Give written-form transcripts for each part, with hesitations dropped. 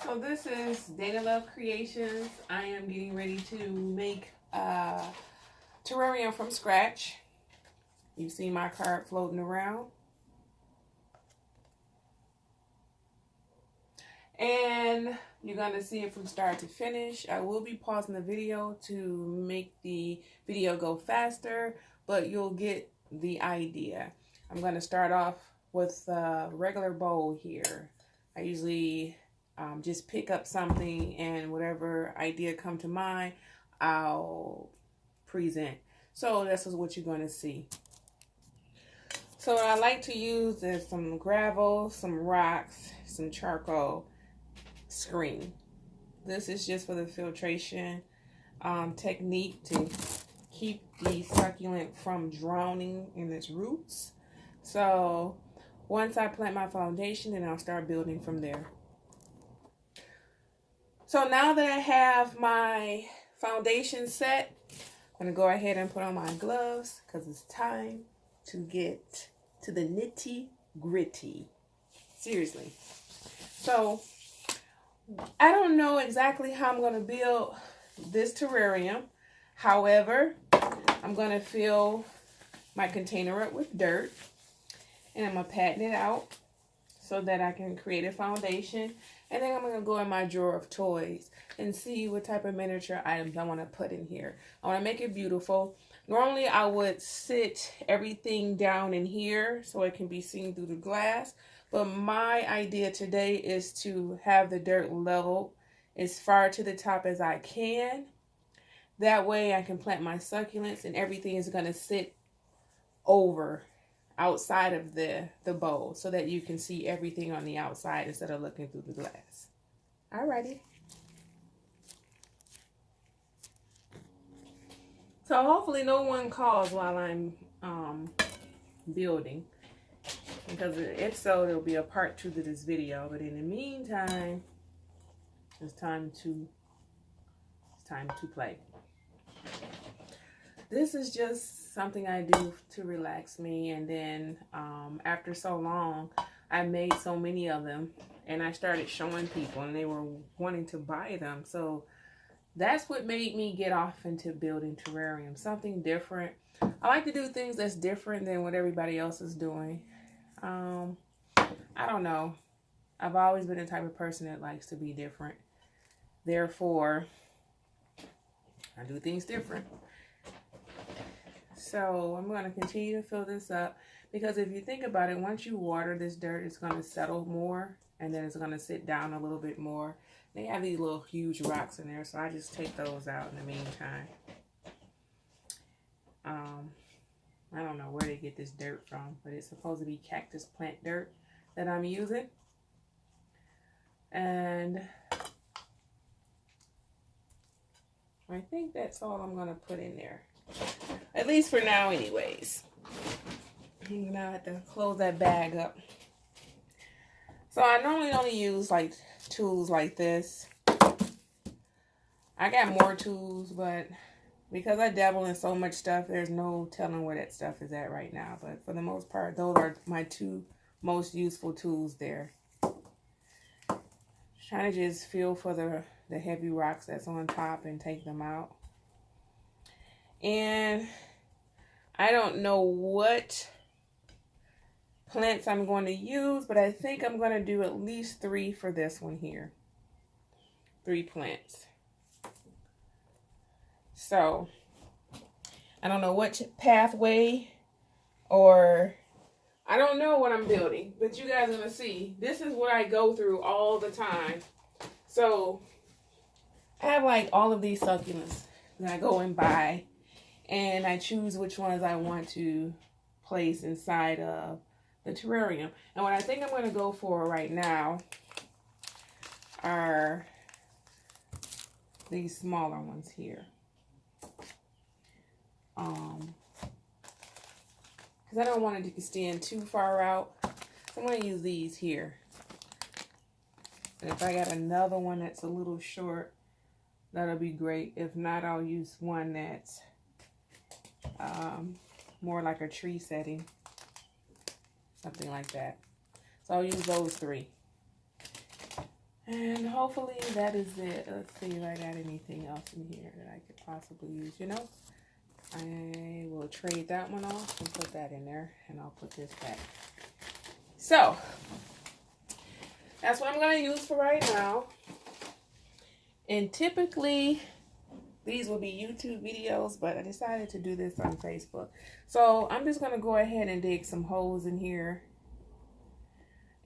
So this is DL-CREATIONZ. I am getting ready to make a terrarium from scratch. You see my card floating around. And you're going to see it from start to finish. I will be pausing the video to make the video go faster, but you'll get the idea. I'm going to start off with a regular bowl here. I usually just pick up something and whatever idea come to mind, I'll present. So this is what you're going to see. So what I like to use is some gravel, some rocks, some charcoal, screen. This is just for the filtration technique to keep the succulent from drowning in its roots. So once I plant my foundation, then I'll start building from there. So now that I have my foundation set, I'm going to go ahead and put on my gloves because it's time to get to the nitty gritty. Seriously. So I don't know exactly how I'm going to build this terrarium. However, I'm going to fill my container up with dirt and I'm going to pattern it out so that I can create a foundation. And then I'm going to go in my drawer of toys and see what type of miniature items I want to put in here. I want to make it beautiful. Normally I would sit everything down in here so it can be seen through the glass. But my idea today is to have the dirt leveled as far to the top as I can. That way I can plant my succulents and everything is going to sit over outside of the bowl so that you can see everything on the outside instead of looking through the glass. Alrighty. So hopefully no one calls while I'm building. Because if so, there'll be a part 2 to this video. But in the meantime, it's time to play. This is just something I do to relax me. And then after so long, I made so many of them. And I started showing people and they were wanting to buy them. So that's what made me get off into building terrariums. Something different. I like to do things that's different than what everybody else is doing. I don't know. I've always been the type of person that likes to be different. Therefore, I do things different. So I'm going to continue to fill this up because if you think about it, once you water this dirt, it's going to settle more and then it's going to sit down a little bit more. They have these little huge rocks in there, so I just take those out in the meantime. I don't know where they get this dirt from, but it's supposed to be cactus plant dirt that I'm using. And I think that's all I'm going to put in there. At least for now anyways. I'm going to have to close that bag up. So I normally only use like tools like this. I got more tools, but because I dabble in so much stuff, there's no telling where that stuff is at right now. But for the most part, those are my 2 most useful tools there. Trying to just feel for the heavy rocks that's on top and take them out. And I don't know what plants I'm going to use, but I think I'm going to do at least 3 for this one here. 3 plants. So, I don't know what pathway or I don't know what I'm building, but you guys are going to see. This is what I go through all the time. So, I have like all of these succulents that I go and buy, and I choose which ones I want to place inside of the terrarium. And what I think I'm going to go for right now are these smaller ones here. Because I don't want it to extend too far out. So I'm going to use these here. And if I got another one that's a little short, that'll be great. If not, I'll use one that's more like a tree setting. Something like that. So I'll use those 3. And hopefully that is it. Let's see if I got anything else in here that I could possibly use. You know, I will trade that one off and put that in there, and I'll put this back. So that's what I'm going to use for right now. And typically these will be YouTube videos, but I decided to do this on Facebook. So I'm just going to go ahead and dig some holes in here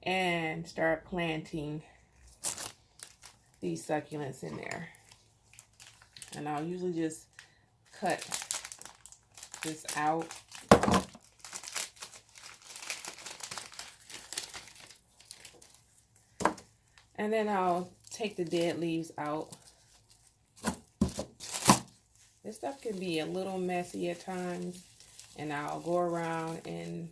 and start planting these succulents in there. And I'll usually just cut this out. And then I'll take the dead leaves out. This stuff can be a little messy at times, and I'll go around and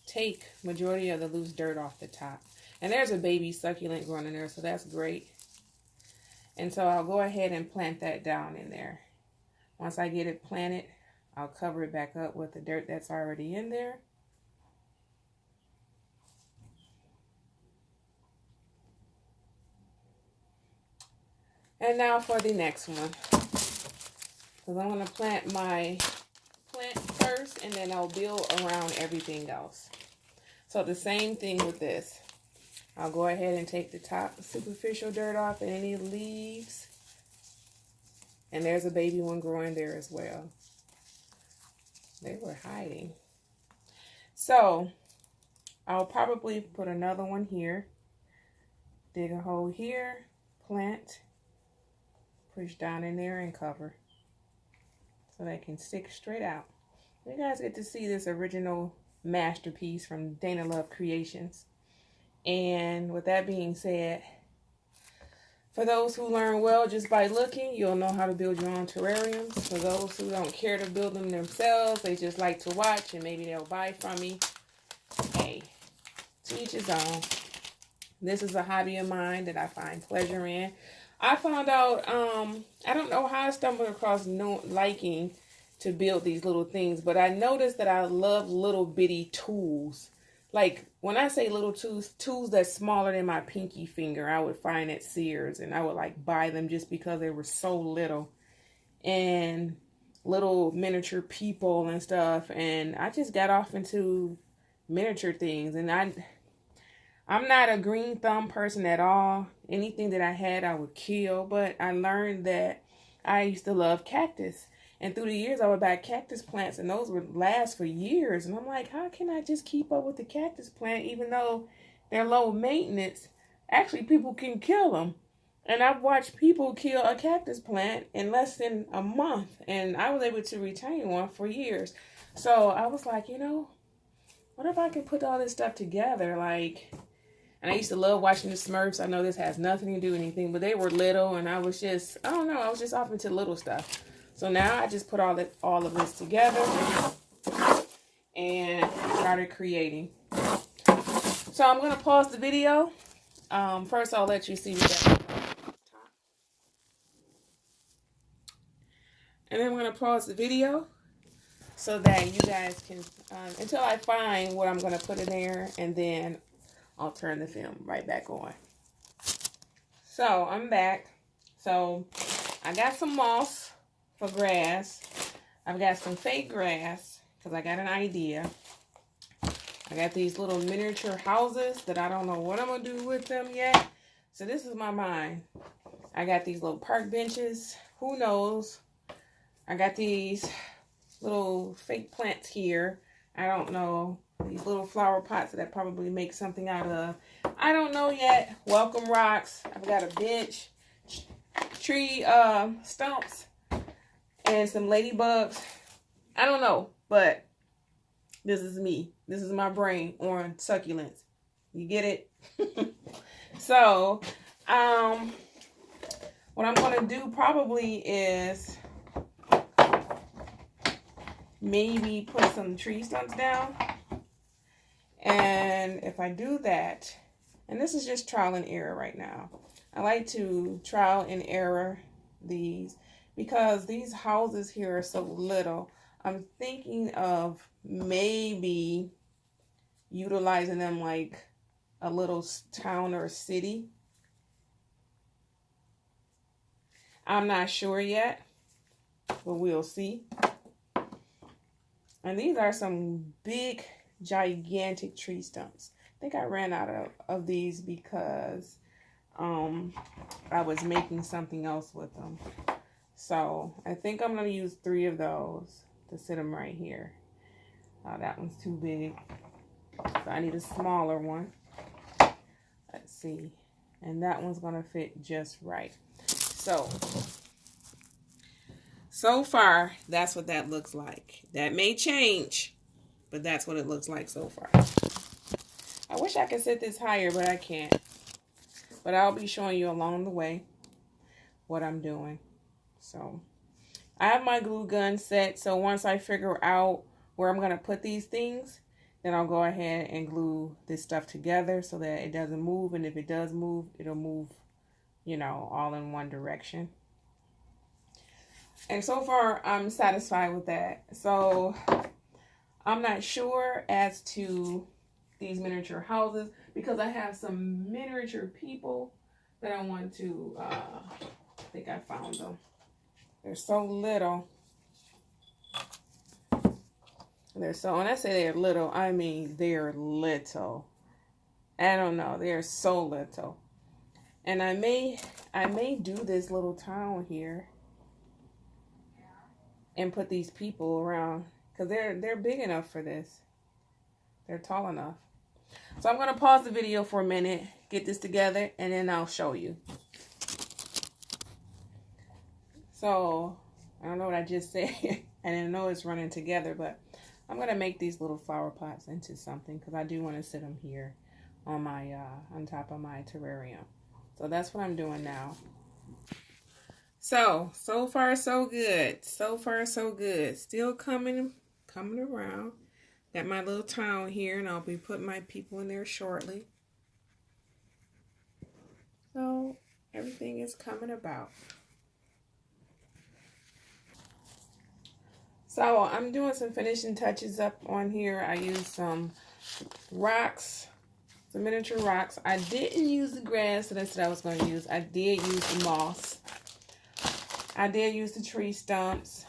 take majority of the loose dirt off the top. And there's a baby succulent growing in there, so that's great. And so I'll go ahead and plant that down in there. Once I get it planted, I'll cover it back up with the dirt that's already in there. And now for the next one. Because I'm going to plant my plant first, and then I'll build around everything else. So the same thing with this. I'll go ahead and take the top superficial dirt off and any leaves. And there's a baby one growing there as well. They were hiding. So I'll probably put another one here. Dig a hole here, plant, push down in there and cover. So they can stick straight out. You guys get to see this original masterpiece from DL-CREATIONZ. And with that being said, for those who learn well just by looking, you'll know how to build your own terrariums. For those who don't care to build them themselves, they just like to watch and maybe they'll buy from me. Hey, to each his own. This is a hobby of mine that I find pleasure in. I found out, I don't know how I stumbled across liking to build these little things, but I noticed that I love little bitty tools. Like, when I say little tools that's smaller than my pinky finger, I would find at Sears, and I would, like, buy them just because they were so little. And little miniature people and stuff, and I just got off into miniature things, and I'm not a green thumb person at all. Anything that I had, I would kill, but I learned that I used to love cactus. And through the years, I would buy cactus plants, and those would last for years. And I'm like, how can I just keep up with the cactus plant, even though they're low maintenance? Actually, people can kill them. And I've watched people kill a cactus plant in less than a month. And I was able to retain one for years. So I was like, you know, what if I can put all this stuff together? Like, and I used to love watching the Smurfs. I know this has nothing to do with anything, but they were little, and I was just, I don't know, I was just off into little stuff. So now I just put all of this together and started creating. So I'm going to pause the video. First, I'll let you see what that looks like. And then I'm going to pause the video so that you guys can, until I find what I'm going to put in there, and then I'll turn the film right back on. So I'm back. So I got some moss for grass. I've got some fake grass because I got an idea. I got these little miniature houses that I don't know what I'm going to do with them yet. So this is my mind. I got these little park benches. Who knows? I got these little fake plants here. I don't know. These little flower pots that I probably make something out of. I don't know yet. Welcome rocks. I've got a bench. Tree stumps. And some ladybugs. I don't know. But this is me. This is my brain on succulents. You get it? So, what I'm going to do probably is maybe put some tree stumps down. And if I do that, and this is just trial and error right now. I like to trial and error these because these houses here are so little. I'm thinking of maybe utilizing them like a little town or city. I'm not sure yet, but we'll see. And these are some big, gigantic tree stumps. I think I ran out of these because I was making something else with them. So I think I'm going to use 3 of those to sit them right here. That one's too big. So I need a smaller one. Let's see. And that one's going to fit just right. So far, that's what that looks like. That may change, but that's what it looks like so far. I wish I could set this higher, but I can't. But I'll be showing you along the way what I'm doing. So I have my glue gun set. So once I figure out where I'm going to put these things, then I'll go ahead and glue this stuff together so that it doesn't move. And if it does move, it'll move, you know, all in one direction. And so far, I'm satisfied with that. So I'm not sure as to these miniature houses because I have some miniature people that I want to, I think I found them. They're so little. When I say they're little, I mean they're little. I don't know, they're so little. And I may do this little town here and put these people around because they're big enough for this. They're tall enough. So I'm going to pause the video for a minute, get this together, and then I'll show you. So I don't know what I just said. I didn't know it's running together, but I'm going to make these little flower pots into something because I do want to sit them here on my on top of my terrarium. So that's what I'm doing now. So far so good. So far so good. Still coming around. Got my little town here, and I'll be putting my people in there shortly. So everything is coming about. So I'm doing some finishing touches up on here. I used some rocks, some miniature rocks. I didn't use the grass that I said I was going to use. I did use the moss. I did use the tree stumps.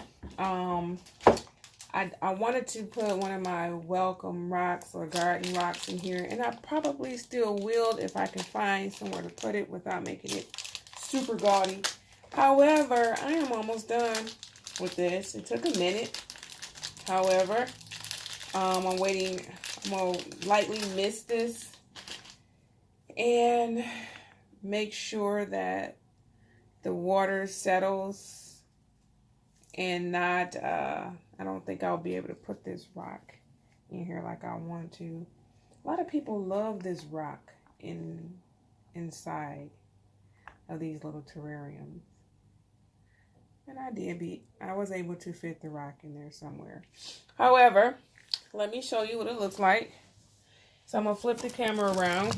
I wanted to put one of my welcome rocks or garden rocks in here, and I probably still will if I can find somewhere to put it without making it super gaudy. However, I am almost done with this. It took a minute. However, I'm waiting. I'm going to lightly mist this and make sure that the water settles and not, I don't think I'll be able to put this rock in here like I want to. A lot of people love this rock inside of these little terrariums. And I was able to fit the rock in there somewhere. However, let me show you what it looks like. So I'm going to flip the camera around.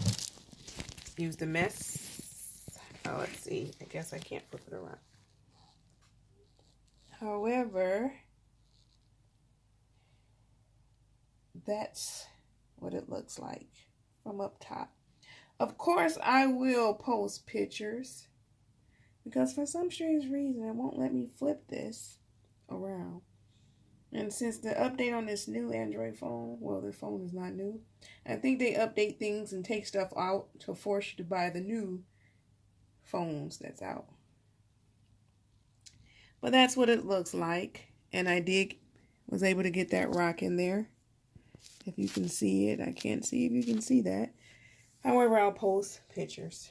Use the mess. Oh, let's see. I guess I can't flip it around. However, that's what it looks like from up top. Of course, I will post pictures because for some strange reason, it won't let me flip this around. And since the update on this new Android phone, well, the phone is not new. I think they update things and take stuff out to force you to buy the new phones that's out. But that's what it looks like. And I was able to get that rock in there. If you can see it, I can't see if you can see that. However, I'll post pictures.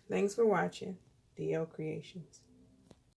Thanks for watching DL Creations.